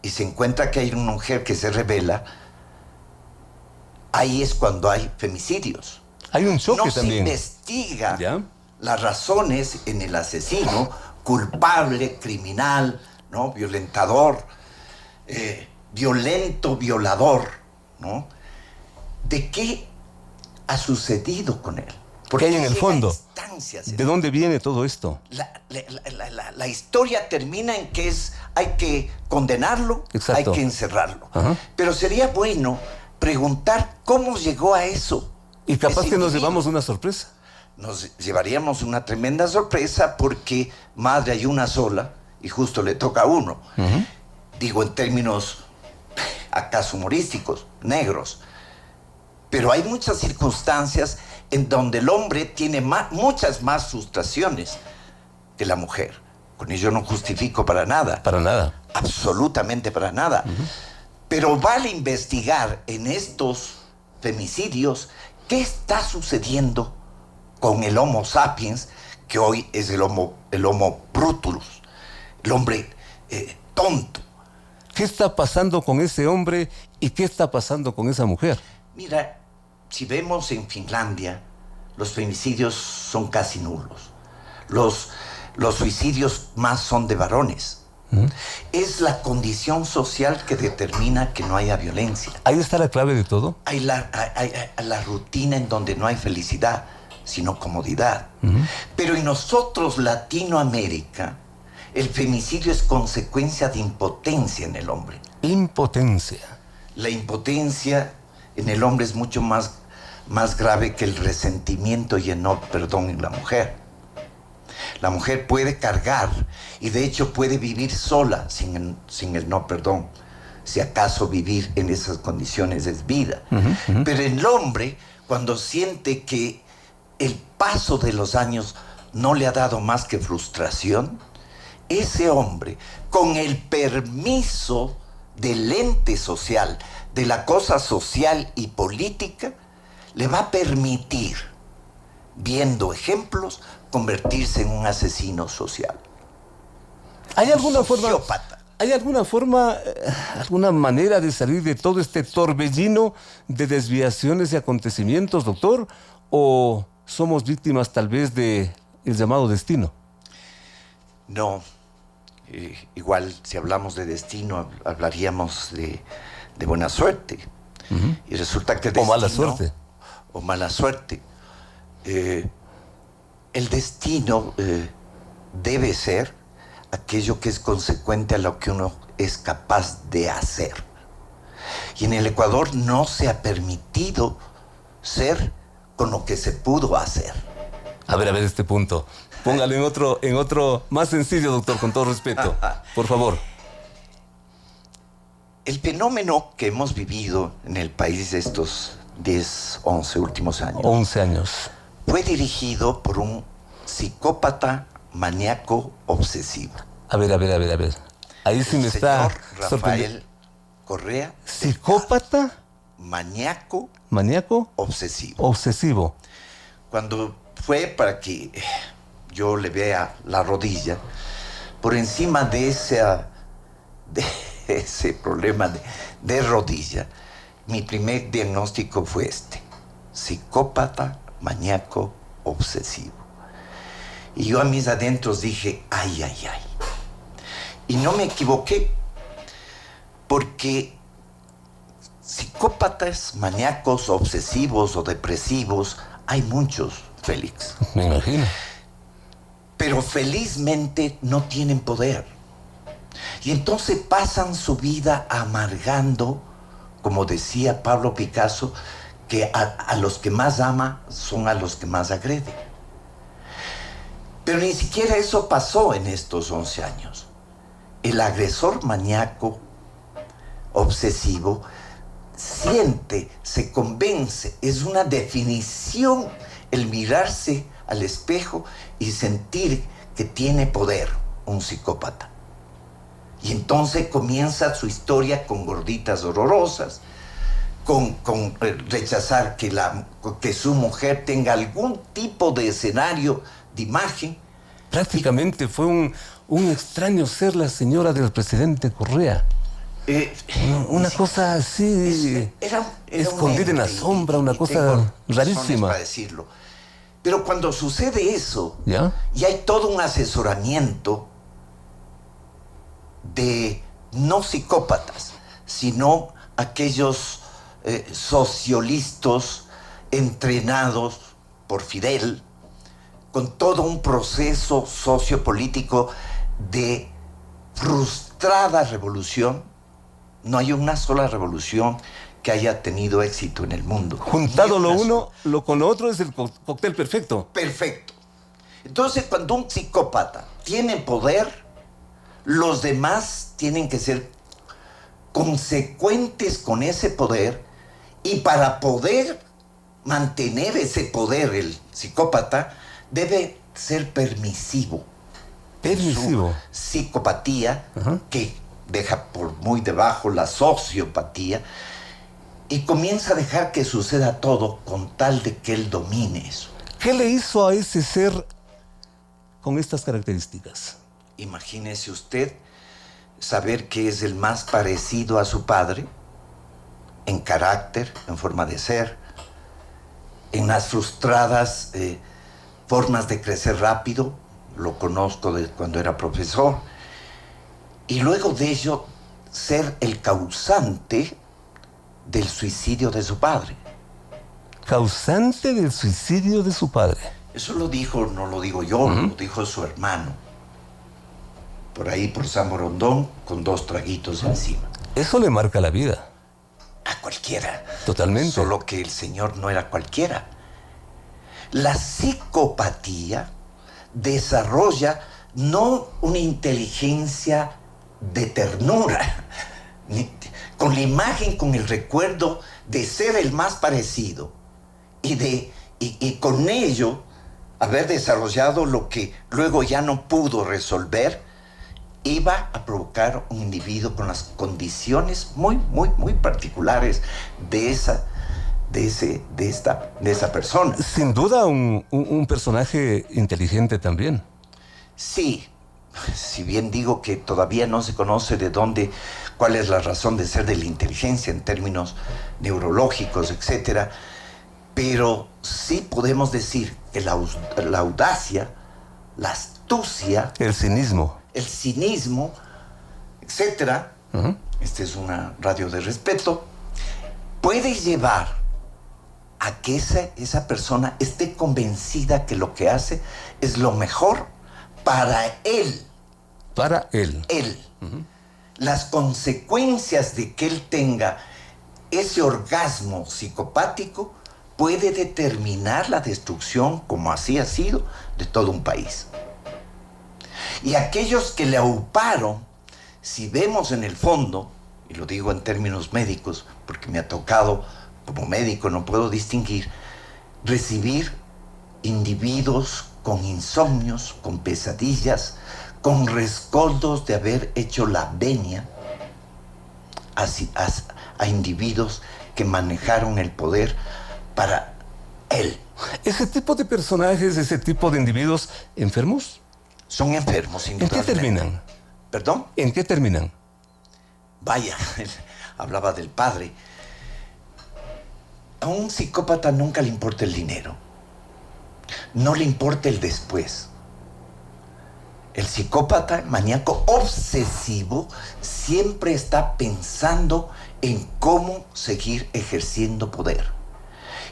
y se encuentra que hay una mujer que se rebela, ahí es cuando hay femicidios. Hay un choque no también. Se investiga ¿Ya? las razones en el asesino, culpable, criminal, ¿no? Violentador, violento, violador, ¿no? ¿De qué ha sucedido con él? ¿Qué hay en el llega a fondo? instancias ¿De dónde viene todo esto? La historia termina en que hay que condenarlo, Exacto. hay que encerrarlo. Ajá. Pero sería bueno preguntar cómo llegó a eso. Y capaz ese que nos individuo. llevamos una sorpresa. Nos llevaríamos una tremenda sorpresa porque madre hay una sola y justo le toca a uno. Uh-huh. Digo en términos acaso humorísticos, negros. Pero hay muchas circunstancias en donde el hombre tiene muchas más frustraciones que la mujer. Con ello no justifico para nada. Para nada. Absolutamente para nada. Uh-huh. Pero vale investigar en estos femicidios qué está sucediendo con el Homo sapiens, que hoy es el Homo brutus, el hombre tonto. ¿Qué está pasando con ese hombre y qué está pasando con esa mujer? Mira, si vemos en Finlandia, los femicidios son casi nulos. Los suicidios más son de varones. Es la condición social que determina que no haya violencia. Ahí está la clave de todo. Hay la rutina en donde no hay felicidad, sino comodidad. Pero en nosotros, Latinoamérica, el femicidio es consecuencia de impotencia en el hombre. Impotencia. La impotencia en el hombre es mucho más grave que el resentimiento y el no perdón en la mujer. La mujer puede cargar y de hecho puede vivir sola sin el no perdón. Si acaso vivir en esas condiciones es vida. Pero el hombre, cuando siente que el paso de los años no le ha dado más que frustración, ese hombre, con el permiso del ente social, de la cosa social y política, le va a permitir, viendo ejemplos, convertirse en un asesino social. ¿Hay alguna forma? Sociópata. ¿Hay alguna forma, alguna manera de salir de todo este torbellino de desviaciones y acontecimientos, doctor? ¿O somos víctimas tal vez del llamado destino? No. Igual, si hablamos de destino, hablaríamos de buena suerte. Y resulta que destino... O mala suerte. O mala suerte. El destino debe ser aquello que es consecuente a lo que uno es capaz de hacer. Y en el Ecuador no se ha permitido ser con lo que se pudo hacer. A ver este punto. Póngalo en otro más sencillo, doctor, con todo respeto. Por favor. El fenómeno que hemos vivido en el país estos 10, 11 últimos años. 11 años. Fue dirigido por un psicópata maníaco obsesivo. A ver. Ahí sí me está Rafael sorprendiendo. Correa. ¿Psicópata? Maníaco. ¿Maníaco? Obsesivo. Obsesivo. Cuando fue para que yo le vea la rodilla, por encima de ese problema de rodilla, mi primer diagnóstico fue este: psicópata maníaco obsesivo. Y yo a mis adentros dije, ay. Y no me equivoqué, porque psicópatas maníacos obsesivos o depresivos hay muchos, Félix. Me imagino. Pero felizmente no tienen poder. Y entonces pasan su vida amargando, como decía Pablo Picasso, que a los que más ama son a los que más agrede. Pero ni siquiera eso pasó en estos 11 años. El agresor maníaco, obsesivo, siente, se convence, es una definición el mirarse al espejo y sentir que tiene poder, un psicópata. Y entonces comienza su historia con gorditas horrorosas, con rechazar que su mujer tenga algún tipo de escenario de imagen. Prácticamente fue un extraño ser la señora del presidente Correa. Una cosa así, escondida en la sombra, una cosa rarísima. Para decirlo. Pero cuando sucede eso, ¿ya? Y hay todo un asesoramiento de no psicópatas, sino aquellos socialistas entrenados por Fidel, con todo un proceso sociopolítico de frustrada revolución. No hay una sola revolución que haya tenido éxito en el mundo. Juntado lo uno con lo otro es el cóctel perfecto. Perfecto. Entonces, cuando un psicópata tiene poder, los demás tienen que ser consecuentes con ese poder, y para poder mantener ese poder, el psicópata debe ser permisivo. Permisivo. Su psicopatía, que deja por muy debajo la sociopatía, y comienza a dejar que suceda todo con tal de que él domine eso. ¿Qué le hizo a ese ser con estas características? Imagínese usted saber que es el más parecido a su padre en carácter, en forma de ser, en las frustradas formas de crecer rápido. Lo conozco de cuando era profesor. Y luego de ello, ser el causante del suicidio de su padre. Causante del suicidio de su padre. Eso lo dijo, no lo digo yo, lo dijo su hermano. Por ahí, por San Borondón, con 2 traguitos encima. Eso le marca la vida. A cualquiera. Totalmente. Solo que el señor no era cualquiera. La psicopatía desarrolla no una inteligencia de ternura, con la imagen, con el recuerdo de ser el más parecido y con ello haber desarrollado lo que luego ya no pudo resolver, iba a provocar un individuo con las condiciones muy, muy, muy particulares de esa persona. Sin duda un personaje inteligente también. Sí, si bien digo que todavía no se conoce cuál es la razón de ser de la inteligencia en términos neurológicos, etcétera, pero sí podemos decir que la audacia, la astucia, el cinismo, etcétera, esta es una radio de respeto, puede llevar a que esa persona esté convencida que lo que hace es lo mejor para él. Para él. Las consecuencias de que él tenga ese orgasmo psicopático puede determinar la destrucción, como así ha sido, de todo un país. Y aquellos que le auparon, si vemos en el fondo, y lo digo en términos médicos, porque me ha tocado, como médico no puedo distinguir, recibir individuos con insomnios, con pesadillas, con rescoldos de haber hecho la venia a individuos que manejaron el poder para él. Ese tipo de personajes, ese tipo de individuos enfermos, son enfermos, ¿en qué terminan? ¿Perdón? ¿En qué terminan? Vaya, él hablaba del padre. A un psicópata nunca le importa el dinero. No le importa el después. El psicópata maníaco obsesivo siempre está pensando en cómo seguir ejerciendo poder.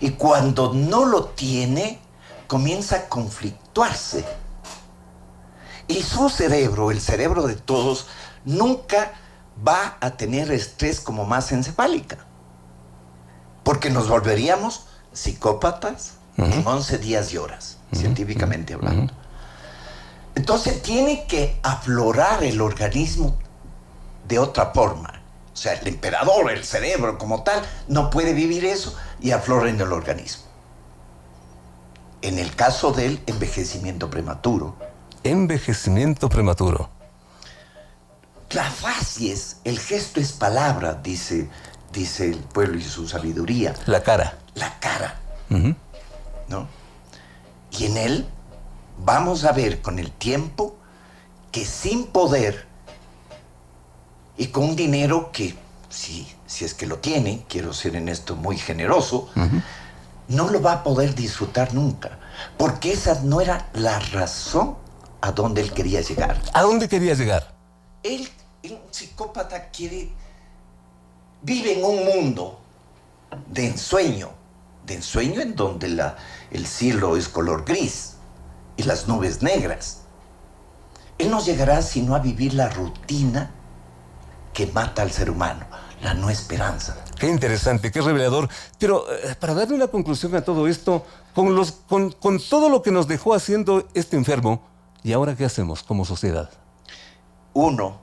Y cuando no lo tiene, comienza a conflictuarse. Y su cerebro, el cerebro de todos, nunca va a tener estrés como masa encefálica. Porque porque nos volveríamos psicópatas en 11 días y horas, científicamente hablando. Entonces tiene que aflorar el organismo de otra forma. O sea, el emperador, el cerebro como tal, no puede vivir eso y aflora en el organismo. En el caso del envejecimiento prematuro. Envejecimiento prematuro. La facies, el gesto es palabra, dice el pueblo y su sabiduría. La cara. La cara. ¿No? Y en él vamos a ver con el tiempo que sin poder y con un dinero que, si es que lo tiene, quiero ser en esto muy generoso, no lo va a poder disfrutar nunca, porque esa no era la razón a donde él quería llegar. ¿A dónde quería llegar? Él, un psicópata vive en un mundo de ensueño en donde el cielo es color gris y las nubes negras. Él no llegará sino a vivir la rutina que mata al ser humano, la no esperanza. Qué interesante, qué revelador. Pero para darle una conclusión a todo esto, con todo lo que nos dejó haciendo este enfermo, ¿y ahora qué hacemos como sociedad? Uno,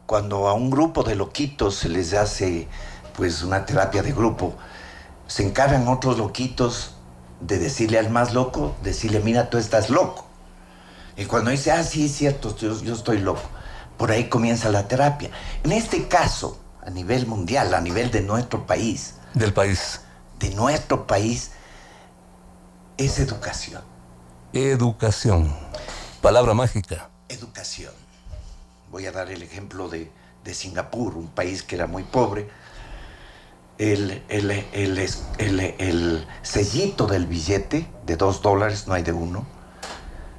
cuando a un grupo de loquitos se les hace pues una terapia de grupo, se encargan otros loquitos de decirle al más loco, decirle, mira, tú estás loco. Y cuando dice, sí, es cierto, yo estoy loco, por ahí comienza la terapia. En este caso, a nivel mundial, a nivel de nuestro país. Del país. De nuestro país, es educación. Educación. Palabra mágica. Educación. Voy a dar el ejemplo de Singapur, un país que era muy pobre. El sellito del billete de $2, no hay de uno.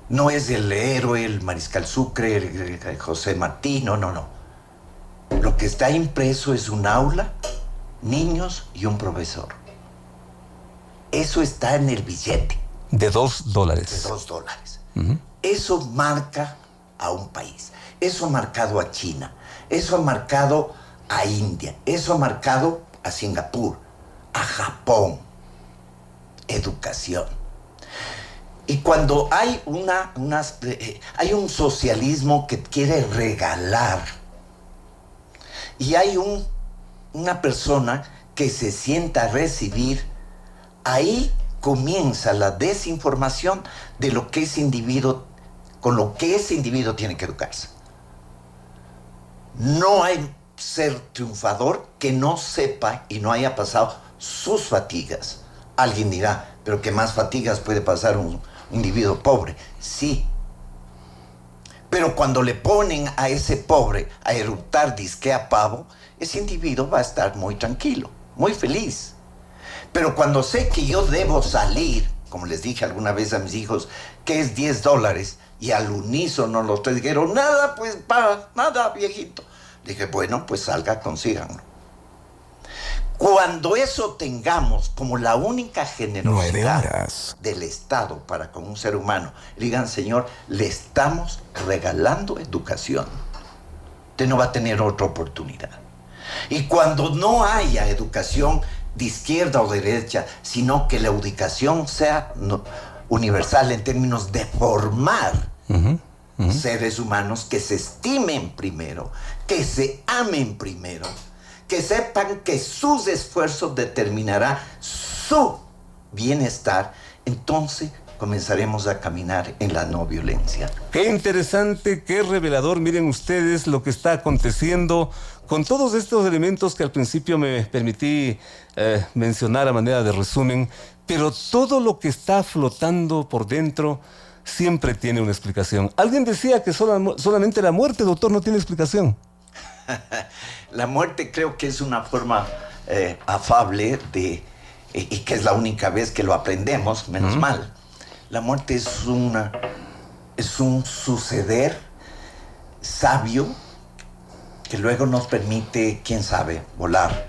No es el héroe, el Mariscal Sucre, el José Martí, no. Lo que está impreso es un aula, niños y un profesor. Eso está en el billete. De $2. De $2. Eso marca a un país. Eso ha marcado a China. Eso ha marcado a India. Eso ha marcado a Singapur, a Japón. Educación. Y cuando hay hay un socialismo que quiere regalar, y hay una persona que se sienta a recibir, ahí comienza la desinformación de lo que ese individuo, con lo que ese individuo tiene que educarse. No hay ser triunfador que no sepa y no haya pasado sus fatigas. Alguien dirá, pero ¿qué más fatigas puede pasar un individuo pobre? Sí. Pero cuando le ponen a ese pobre a eructar disque a pavo, ese individuo va a estar muy tranquilo, muy feliz. Pero cuando sé que yo debo salir, como les dije alguna vez a mis hijos, que es $10, y al unísono los tres dijeron, nada, pues, nada, viejito. Dije, bueno, pues salga, consíganlo. Cuando eso tengamos como la única generosidad del Estado para con un ser humano, digan, señor, le estamos regalando educación. Usted no va a tener otra oportunidad. Y cuando no haya educación de izquierda o derecha, sino que la educación sea universal en términos de formar seres humanos que se estimen primero, que se amen primero, que sepan que sus esfuerzos determinarán su bienestar, entonces comenzaremos a caminar en la no violencia. Qué interesante, qué revelador. Miren ustedes lo que está aconteciendo con todos estos elementos que al principio me permití mencionar a manera de resumen, pero todo lo que está flotando por dentro siempre tiene una explicación. Alguien decía que solamente la muerte, doctor, no tiene explicación. La muerte creo que es una forma afable y que es la única vez que lo aprendemos, menos mal. La muerte es un suceder sabio que luego nos permite, quién sabe, volar.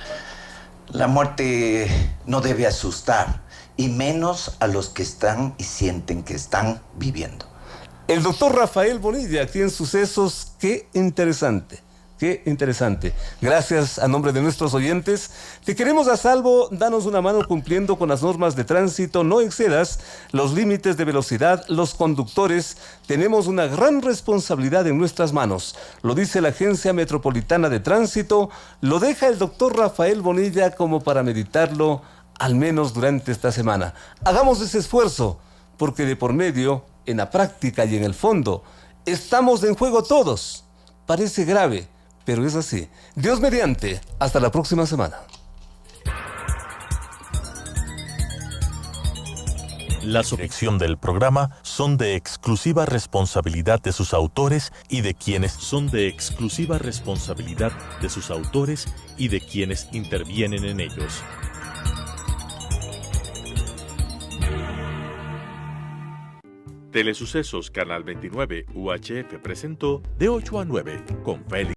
La muerte no debe asustar, y menos a los que están y sienten que están viviendo. El doctor Rafael Bonilla, aquí en Sucesos, qué interesante. Qué interesante. Gracias a nombre de nuestros oyentes. Te queremos a salvo, danos una mano cumpliendo con las normas de tránsito, no excedas los límites de velocidad. Los conductores tenemos una gran responsabilidad en nuestras manos. Lo dice la Agencia Metropolitana de Tránsito, lo deja el doctor Rafael Bonilla como para meditarlo, al menos durante esta semana. Hagamos ese esfuerzo, porque de por medio, en la práctica y en el fondo, estamos en juego todos. Parece grave, pero es así. Dios mediante, hasta la próxima semana. La dirección del programa son de exclusiva responsabilidad de sus autores y de quienes intervienen en ellos. Telesucesos Canal 29 UHF presentó De 8 a 9 con Félix.